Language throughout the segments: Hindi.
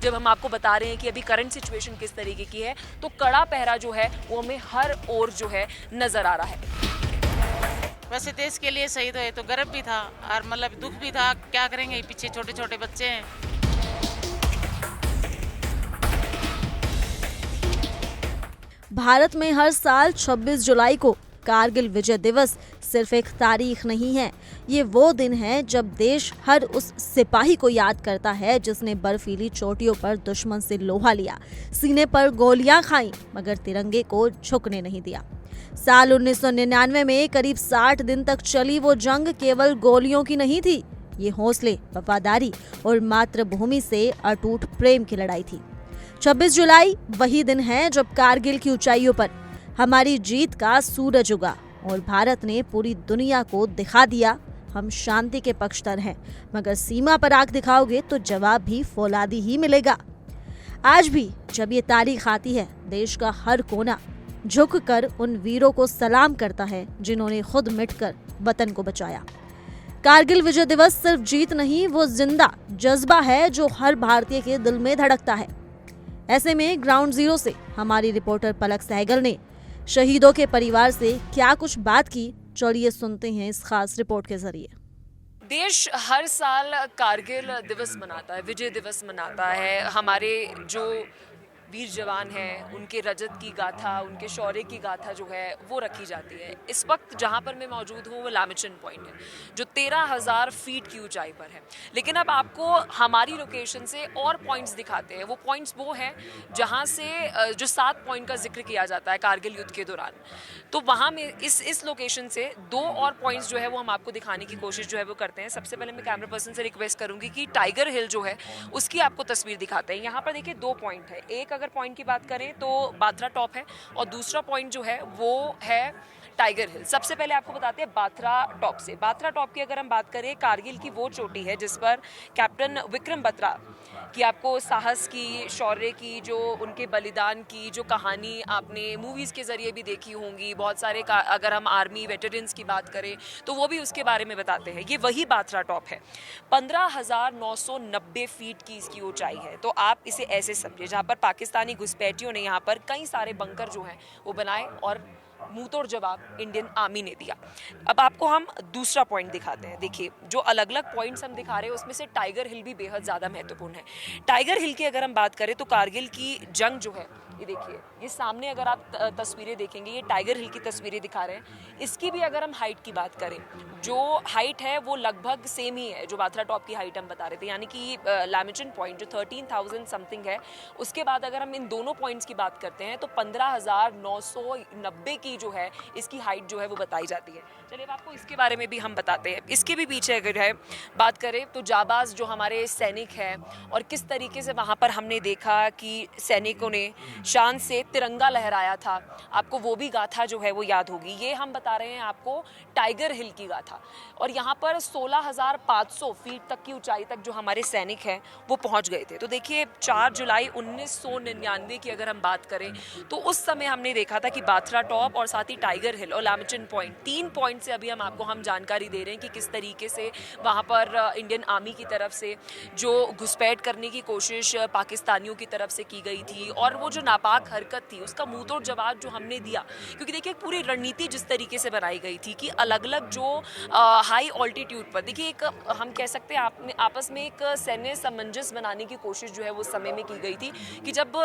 जब हम आपको बता रहे हैं कि अभी करंट सिचुएशन किस तरीके की है, तो कड़ा पहरा जो है वो हमें हर ओर जो है नजर आ रहा है। वैसे देश के लिए शहीद हुए तो गर्व भी था और मतलब दुख भी था, क्या करेंगे, पीछे छोटे छोटे बच्चे हैं। भारत में हर साल 26 जुलाई को कारगिल विजय दिवस सिर्फ एक तारीख नहीं है, ये वो दिन है जब देश हर उस सिपाही को याद करता है जिसने बर्फीली चोटियों पर दुश्मन से लोहा लिया, सीने पर गोलियां खाई, मगर तिरंगे को झुकने नहीं दिया। साल 1999 में करीब 60 दिन तक चली वो जंग केवल गोलियों की नहीं थी, ये हौसले, वफादारी और मातृभूमि से अटूट प्रेम की लड़ाई थी। 26 जुलाई वही दिन है जब कारगिल की ऊंचाइयों पर हमारी जीत का सूरज उगा और भारत ने पूरी दुनिया को दिखा दिया, हम शांति के पक्षधर हैं, मगर सीमा पर आग दिखाओगे तो जवाब भी फौलादी ही मिलेगा। आज भी जब ये तारीख आती है, देश का हर कोना झुककर उन वीरों को सलाम करता है जिन्होंने खुद मिटकर वतन को बचाया। कारगिल विजय दिवस सिर्फ जीत नहीं, वो जिंदा जज्बा है जो हर भारतीय के दिल में धड़कता है। ऐसे में ग्राउंड जीरो से हमारी रिपोर्टर पलक सहगल ने शहीदों के परिवार से क्या कुछ बात की, चलिए सुनते हैं इस खास रिपोर्ट के जरिए। देश हर साल कारगिल दिवस मनाता है, विजय दिवस मनाता है। हमारे जो वीर जवान हैं, उनके रजत की गाथा, उनके शौर्य की गाथा जो है वो रखी जाती है। इस वक्त जहाँ पर मैं मौजूद हूँ वो लामिचन पॉइंट है, जो 13,000 फीट की ऊंचाई पर है। लेकिन अब आपको हमारी लोकेशन से और पॉइंट्स दिखाते हैं। वो पॉइंट्स वो हैं जहाँ से जो 7 पॉइंट का जिक्र किया जाता है कारगिल युद्ध के दौरान। तो वहाँ में इस लोकेशन से 2 और पॉइंट्स जो है वो हम आपको दिखाने की कोशिश जो है वो करते हैं। सबसे पहले मैं कैमरा पर्सन से रिक्वेस्ट करूँगी कि टाइगर हिल जो है उसकी आपको तस्वीर दिखाते हैं। यहाँ पर देखिए 2 पॉइंट है। एक अगर पॉइंट की बात करें तो बाथरा टॉप है और दूसरा पॉइंट जो है वो है टाइगर हिल। सबसे पहले आपको बताते हैं बाथरा टॉप से। बाथरा टॉप की अगर हम बात करें, कारगिल की वो चोटी है जिस पर कैप्टन विक्रम बत्रा की आपको साहस की, शौर्य की, जो उनके बलिदान की जो कहानी आपने मूवीज़ के ज़रिए भी देखी होंगी। बहुत सारे अगर हम आर्मी वेटरन्स की बात करें तो वो भी उसके बारे में बताते हैं। ये वही बाथरा टॉप है। 15,990 फीट की इसकी ऊंचाई है। तो आप इसे ऐसे समझिए जहाँ पर पाकिस्तानी घुसपैठियों ने यहाँ पर कई सारे बंकर जो हैं वो बनाए और मुंह तोड़ जवाब इंडियन आर्मी ने दिया। अब आपको हम दूसरा पॉइंट दिखाते हैं। देखिए जो अलग अलग पॉइंट्स हम दिखा रहे हैं उसमें से टाइगर हिल भी बेहद ज़्यादा महत्वपूर्ण है। टाइगर हिल की अगर हम बात करें तो कारगिल की जंग जो है, ये देखिए, ये सामने अगर आप तस्वीरें देखेंगे, ये टाइगर हिल की तस्वीरें दिखा रहे हैं। इसकी भी अगर हम हाइट की बात करें, जो हाइट है वो लगभग सेम ही है जो बाथरा टॉप की हाइट हम बता रहे थे, यानी कि लामिचन पॉइंट जो 13,000 समथिंग है। उसके बाद अगर हम इन दोनों पॉइंट्स की बात करते हैं तो 15,990 की जो है इसकी हाइट जो है वो बताई जाती है। चलिए अब आपको इसके बारे में भी हम बताते हैं। इसके भी पीछे अगर है बात करें तो जाबाज जो हमारे सैनिक हैं और किस तरीके से वहाँ पर हमने देखा कि सैनिकों ने शान से तिरंगा लहराया था, आपको वो भी गाथा जो है वो याद होगी। ये हम बता रहे हैं आपको टाइगर हिल की गाथा। और यहाँ पर 16,500 फीट तक की ऊंचाई तक जो हमारे सैनिक हैं वो पहुँच गए थे। तो देखिए 4 जुलाई 1999 की अगर हम बात करें तो उस समय हमने देखा था कि बाथरा टॉप और साथ ही टाइगर हिल और लामिचन पॉइंट, 3 पॉइंट से अभी हम आपको जानकारी दे रहे हैं कि किस तरीके से वहाँ पर इंडियन आर्मी की तरफ से जो घुसपैठ करने की कोशिश पाकिस्तानियों की तरफ से की गई थी और वो जो नापाक हरकत थी उसका मुंह तोड़ जवाब जो हमने दिया। क्योंकि देखिए पूरी रणनीति जिस तरीके से बनाई गई थी कि अलग अलग जो हाई ऑल्टीट्यूड पर, देखिए एक हम कह सकते हैं आपस में एक सैन्य सामंजस्य बनाने की कोशिश जो है वो समय में की गई थी कि जब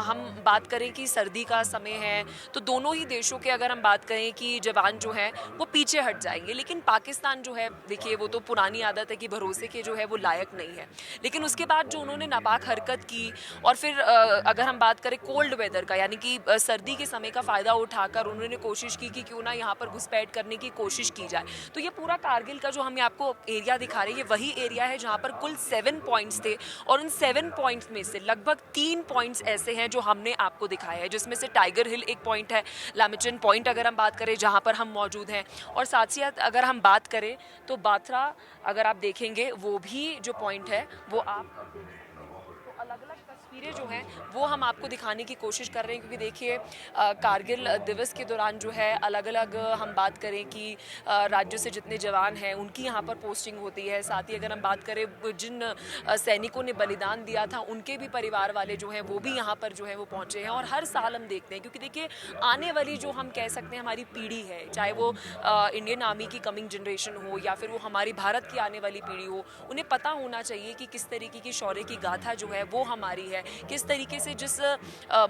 हम बात करें कि सर्दी का समय है तो दोनों ही देशों के अगर हम बात करें कि जवान जो हैं वो पीछे हट जाएंगे। लेकिन पाकिस्तान जो है, देखिए वो तो पुरानी आदत है कि भरोसे के जो है वो लायक नहीं है। लेकिन उसके बाद जो उन्होंने नापाक हरकत की और फिर अगर हम बात करें कोल्ड वेदर का, यानी कि सर्दी के समय का फ़ायदा उठाकर उन्होंने कोशिश की कि क्यों ना यहाँ पर घुसपैठ करने की कोशिश की जाए। तो ये पूरा कारगिल का जो हम आपको एरिया दिखा रहे हैं, ये वही एरिया है जहाँ पर कुल 7 पॉइंट्स थे और उन 7 पॉइंट्स में से लगभग 3 पॉइंट्स ऐसे हैं जो हमने आपको दिखाया है, जिसमें से टाइगर हिल एक पॉइंट है, लामिचन पॉइंट अगर हम बात करें जहाँ पर हम मौजूद हैं, और साथ ही साथ अगर हम बात करें तो बाथरा अगर आप देखेंगे वो भी जो पॉइंट है वो आप तो अलग अलग तस्वीरें जो हैं वो हम आपको दिखाने की कोशिश कर रहे हैं, क्योंकि देखिए कारगिल दिवस के दौरान जो है अलग अलग हम बात करें कि राज्यों से जितने जवान हैं उनकी यहाँ पर पोस्टिंग होती है। साथ ही अगर हम बात करें जिन सैनिकों ने बलिदान दिया था उनके भी परिवार वाले जो हैं वो भी यहाँ पर जो है वो पहुँचे हैं। और हर साल हम देखते हैं, क्योंकि देखिए आने वाली जो हम कह सकते हैं हमारी पीढ़ी है, चाहे वो इंडियन आर्मी की कमिंग जनरेशन हो या फिर वो हमारी भारत की आने वाली पीढ़ी हो, उन्हें पता होना चाहिए कि किस तरीके की शौर्य की गाथा जो है वो हमारी है, किस तरीके से जिस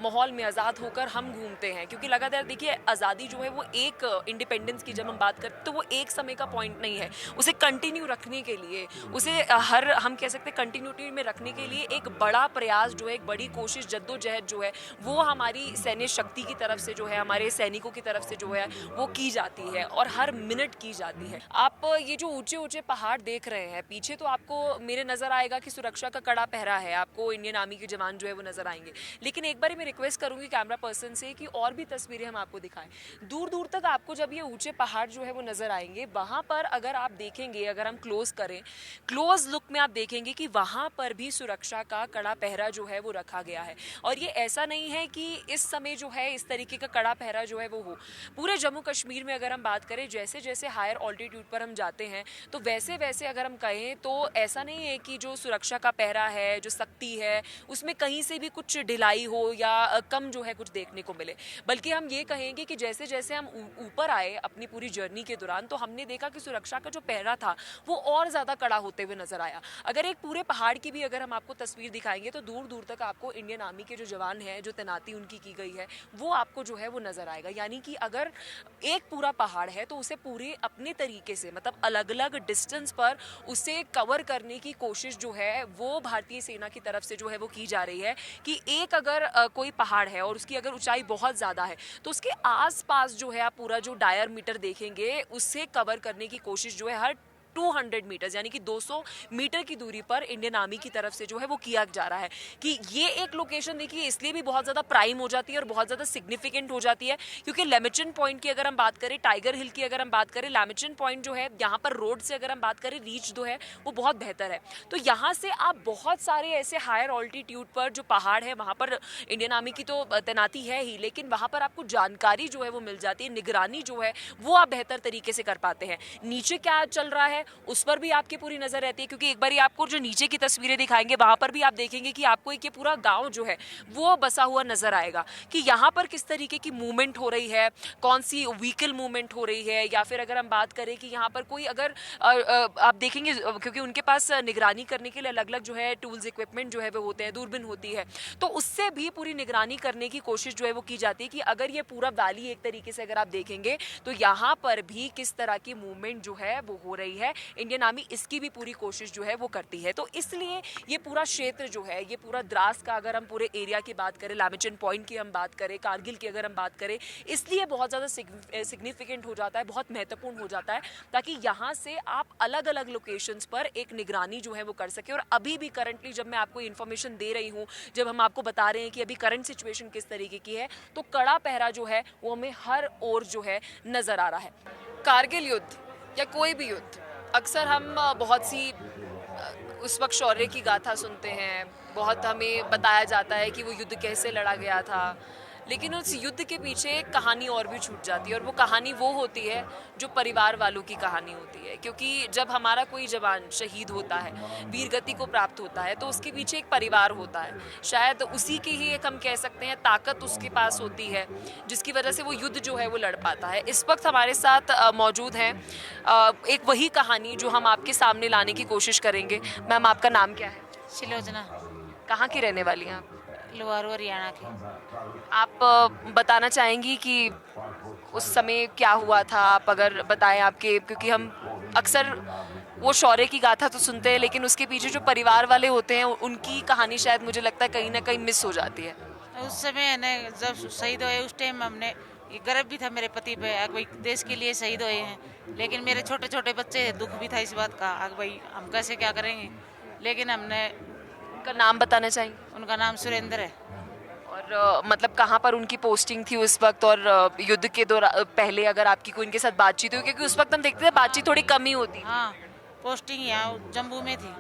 माहौल में आज़ाद होकर हम घूमते हैं। क्योंकि लगातार देखिए आज़ादी जो है वो एक इंडिपेंडेंस की जब हम बात करते तो वो एक समय का पॉइंट नहीं है, उसे कंटिन्यू रखने के लिए, उसे हर हम कह सकते हैं कंटिन्यूटी में रखने के लिए एक बड़ा प्रयास जो है, एक बड़ी कोशिश, जद्दोजहद जो है वो हमारी सैन्य शक्ति की तरफ से जो है, हमारे सैनिकों की तरफ से जो है वो की जाती है और हर मिनट की जाती है। आप ये जो ऊंचे ऊंचे पहाड़ देख रहे हैं पीछे, तो आपको मेरे नज़र आएगा कि सुरक्षा का कड़ा पहरा है, आपको इंडियन आर्मी के जवान जो है वो नज़र आएंगे। लेकिन एक बार मैं रिक्वेस्ट करूंगी कैमरा पर्सन से कि और भी तस्वीरें हम आपको दिखाएं। दूर दूर तक आपको जब ये ऊंचे पहाड़ जो है वो नज़र आएंगे, वहाँ पर अगर आप देखेंगे, अगर हम क्लोज करें, क्लोज लुक में आप देखेंगे कि वहाँ पर भी सुरक्षा का कड़ा पहरा जो है वो रखा गया है। और ये ऐसा नहीं है कि इस समय जो है इस तरीके का कड़ा पहरा जो है वो हो। पूरे जम्मू कश्मीर में अगर हम बात करें, जैसे जैसे हायर ऑल्टीट्यूड पर हम जाते हैं तो वैसे वैसे अगर हम कहें तो ऐसा नहीं है कि जो सुरक्षा का पहरा है, जो सख्ती है, उसमें कहीं से भी कुछ ढिलाई हो या कम जो है कुछ देखने को मिले। बल्कि हम ये कहेंगे कि जैसे जैसे हम ऊपर आए अपनी पूरी जर्नी के दौरान, तो हमने देखा कि सुरक्षा का जो पहरा था वो और ज़्यादा कड़ा होते हुए नजर आया। अगर एक पूरे पहाड़ की भी अगर हम आपको तस्वीर दिखाएंगे तो दूर दूर तक आपको इंडियन आर्मी के जो जवान हैं, जो तैनाती उनकी की गई है, वो आपको जो है वो नजर आएगा। यानी कि अगर एक पूरा पहाड़ है तो उसे पूरे अपने तरीके से, मतलब अलग अलग डिस्टेंस पर उसे कवर करने की कोशिश जो है वो भारतीय सेना की तरफ से जो है वो की जा रही है। कि एक अगर कोई पहाड़ है और उसकी अगर ऊंचाई बहुत ज़्यादा है तो उसके आसपास जो है आप पूरा जो डायमीटर देखेंगे उससे कवर करने की कोशिश जो है हर 200 मीटर्स यानी कि 200 मीटर की दूरी पर इंडियन आर्मी की तरफ से जो है वो किया जा रहा है। कि ये एक लोकेशन देखिए इसलिए भी बहुत ज़्यादा प्राइम हो जाती है और बहुत ज़्यादा सिग्निफिकेंट हो जाती है, क्योंकि लैमिचन पॉइंट की अगर हम बात करें, टाइगर हिल की अगर हम बात करें, लैमिचन पॉइंट जो है यहाँ पर रोड से अगर हम बात करें, रीच जो है वो बहुत बेहतर है। तो यहाँ से आप बहुत सारे ऐसे हायर ऑल्टीट्यूड पर जो पहाड़ है वहाँ पर इंडियन आर्मी की तो तैनाती है ही, लेकिन वहाँ पर आपको जानकारी जो है वो मिल जाती है, निगरानी जो है वो आप बेहतर तरीके से कर पाते हैं। नीचे क्या चल रहा है उस पर भी आपकी पूरी नजर रहती है, क्योंकि एक बार आपको जो नीचे की तस्वीरें दिखाएंगे वहां पर भी आप देखेंगे कि आपको एक ये पूरा गांव जो है वो बसा हुआ नजर आएगा कि यहाँ पर किस तरीके की मूवमेंट हो रही है, कौन सी व्हीकल मूवमेंट हो रही है, या फिर अगर हम बात करें कि यहाँ पर कोई अगर आप देखेंगे, क्योंकि उनके पास निगरानी करने के लिए अलग अलग जो है टूल्स इक्विपमेंट जो है वो होते हैं, दूरबीन होती है, तो उससे भी पूरी निगरानी करने की कोशिश जो है वो की जाती है कि अगर ये पूरा वैली एक तरीके से अगर आप देखेंगे तो यहाँ पर भी किस तरह की मूवमेंट जो है वो हो रही है। इंडियन आर्मी इसकी भी पूरी कोशिश जो है वो करती है। तो इसलिए ये पूरा क्षेत्र जो है, ये पूरा द्रास का अगर हम पूरे एरिया की बात करें, लैमिचन पॉइंट की हम बात करें, कारगिल की अगर हम बात करें, इसलिए बहुत ज़्यादा सिग्निफिकेंट हो जाता है, बहुत महत्वपूर्ण हो जाता है, ताकि यहाँ से आप अलग अलग लोकेशंस पर एक निगरानी जो है वो कर सके। और अभी भी करंटली जब मैं आपको इन्फॉर्मेशन दे रही हूँ, जब हम आपको बता रहे हैं कि अभी करंट सिचुएशन किस तरीके की है, तो कड़ा पहरा जो है वो हमें हर ओर जो है नज़र आ रहा है। कारगिल युद्ध या कोई भी युद्ध, अक्सर हम बहुत सी उस वक्त शौर्य की गाथा सुनते हैं, बहुत हमें बताया जाता है कि वो युद्ध कैसे लड़ा गया था, लेकिन उस युद्ध के पीछे एक कहानी और भी छूट जाती है, और वो कहानी वो होती है जो परिवार वालों की कहानी होती है। क्योंकि जब हमारा कोई जवान शहीद होता है, वीरगति को प्राप्त होता है, तो उसके पीछे एक परिवार होता है, शायद उसी की ही एक हम कह सकते हैं ताकत उसके पास होती है, जिसकी वजह से वो युद्ध जो है वो लड़ पाता है। इस वक्त हमारे साथ मौजूद हैं एक वही कहानी जो हम आपके सामने लाने की कोशिश करेंगे। मैम, आपका नाम क्या है? शिलोचना, कहाँ की रहने वाली हैं आप? लोहारू हरियाणा की। आप बताना चाहेंगी कि उस समय क्या हुआ था? आप अगर बताएं आपके, क्योंकि हम अक्सर वो शौर्य की गाथा तो सुनते हैं, लेकिन उसके पीछे जो परिवार वाले होते हैं उनकी कहानी शायद मुझे लगता है कहीं ना कहीं मिस हो जाती है। उस समय ने जब शहीद हुए उस टाइम हमने ये गर्व भी था मेरे पति पे, भाई देश के लिए शहीद हुए हैं, लेकिन मेरे छोटे छोटे बच्चे, दुख भी था इस बात का, भाई हम कैसे क्या करेंगे। लेकिन हमने, उनका नाम बताना चाहेंगे? उनका नाम सुरेंद्र है। और मतलब कहाँ पर उनकी पोस्टिंग थी उस वक्त, और युद्ध के दौरान पहले अगर आपकी कोई उनके साथ बातचीत हुई? क्योंकि उस वक्त हम देखते थे बातचीत थोड़ी कम ही होती। हाँ, पोस्टिंग यहाँ जम्मू में थी,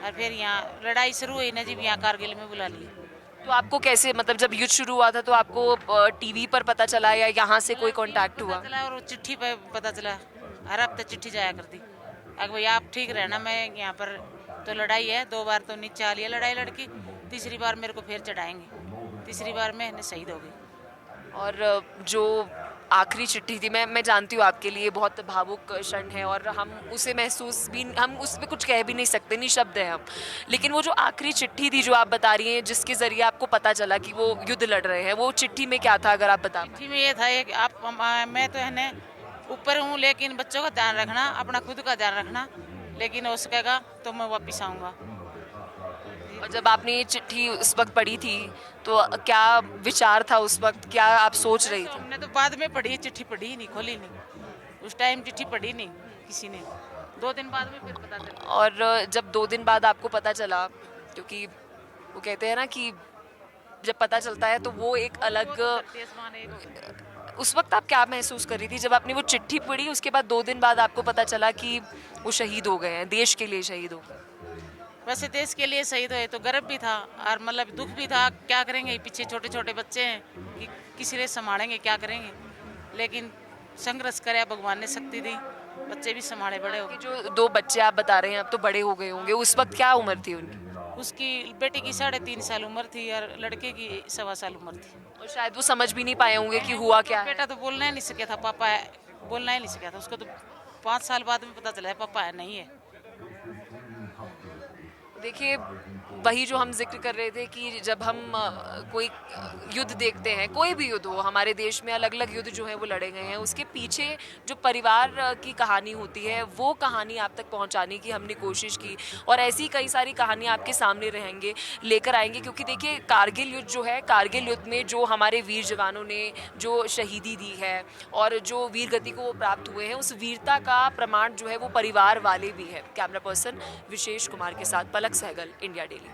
और फिर यहाँ लड़ाई शुरू हुई ना जी, यहाँ कारगिल में बुला लिया। तो आपको कैसे, मतलब जब युद्ध शुरू हुआ था तो आपको टीवी पर पता चला या यहाँ से कोई कांटेक्ट हुआ? पता चला और चिट्ठी पे पता चला, हर हफ्ते चिट्ठी जाया करती अगर भाई आप ठीक रहना, मैं यहाँ पर तो लड़ाई है, 2 बार तो नीचे आ लिया लड़ाई लड़की, तीसरी बार मेरे को फिर चढ़ाएंगे, तीसरी बार मैं शहीद हो गई। और जो आखिरी चिट्ठी थी, मैं जानती हूँ आपके लिए बहुत भावुक क्षण है और हम उसे महसूस भी, हम उस पर कुछ कह भी नहीं सकते, निःशब्द है हम। लेकिन वो जो आखिरी चिट्ठी थी जो आप बता रही हैं, जिसके ज़रिए आपको पता चला कि वो युद्ध लड़ रहे हैं, वो चिट्ठी में क्या था अगर आप बता पाएं? चिट्ठी में ये था कि मैं तो है ना ऊपर हूँ, लेकिन बच्चों का ध्यान रखना, अपना खुद का ध्यान रखना, लेकिन हो सकेगा तो मैं वापस आऊँगा। और जब आपने ये चिट्ठी उस वक्त पढ़ी थी तो क्या विचार था उस वक्त, क्या आप सोच रही थी? हमने तो बाद में पढ़ी, चिट्ठी पढ़ी ही नहीं, खोली नहीं, उस टाइम चिट्ठी पढ़ी नहीं किसी ने, 2 दिन बाद में फिर पता चला। और जब 2 दिन बाद आपको पता चला, क्योंकि वो कहते हैं ना कि जब पता चलता है तो वो एक अलग, उस वक्त आप क्या महसूस कर रही थी जब आपने वो चिट्ठी पढ़ी, उसके बाद 2 दिन बाद आपको पता चला कि वो शहीद हो गए हैं, देश के लिए शहीद हो गए? वैसे देश के लिए शहीद हुए तो गर्व भी था और मतलब दुख भी था, क्या करेंगे, पीछे छोटे छोटे बच्चे हैं कि किसी ने संभालेंगे, क्या करेंगे, लेकिन संघर्ष करे, भगवान ने शक्ति दी, बच्चे भी संभाले, बड़े हो गए। जो 2 बच्चे आप बता रहे हैं अब तो बड़े हो गए होंगे, उस वक्त क्या उम्र थी उनकी? उसकी बेटी की 3.5 साल उम्र थी और लड़के की 1.25 साल उम्र थी। और शायद वो समझ भी नहीं पाए होंगे कि हुआ क्या है। बेटा तो बोलना ही नहीं सका था, पापा है, बोलना ही नहीं सका था, उसको तो 5 साल बाद में पता चला है पापा है, नहीं है। देखिए, वही जो हम जिक्र कर रहे थे कि जब हम कोई युद्ध देखते हैं, कोई भी युद्ध हो, हमारे देश में अलग अलग युद्ध जो है वो लड़े गए हैं, उसके पीछे जो परिवार की कहानी होती है वो कहानी आप तक पहुंचाने की हमने कोशिश की, और ऐसी कई सारी कहानियां आपके सामने रहेंगे, लेकर आएंगे। क्योंकि देखिए, कारगिल युद्ध जो है, कारगिल युद्ध में जो हमारे वीर जवानों ने जो शहीदी दी है और जो वीर गति को प्राप्त हुए हैं, उस वीरता का प्रमाण जो है वो परिवार वाले भी है। कैमरा पर्सन विशेष कुमार के साथ पलक सहगल, इंडिया डेली।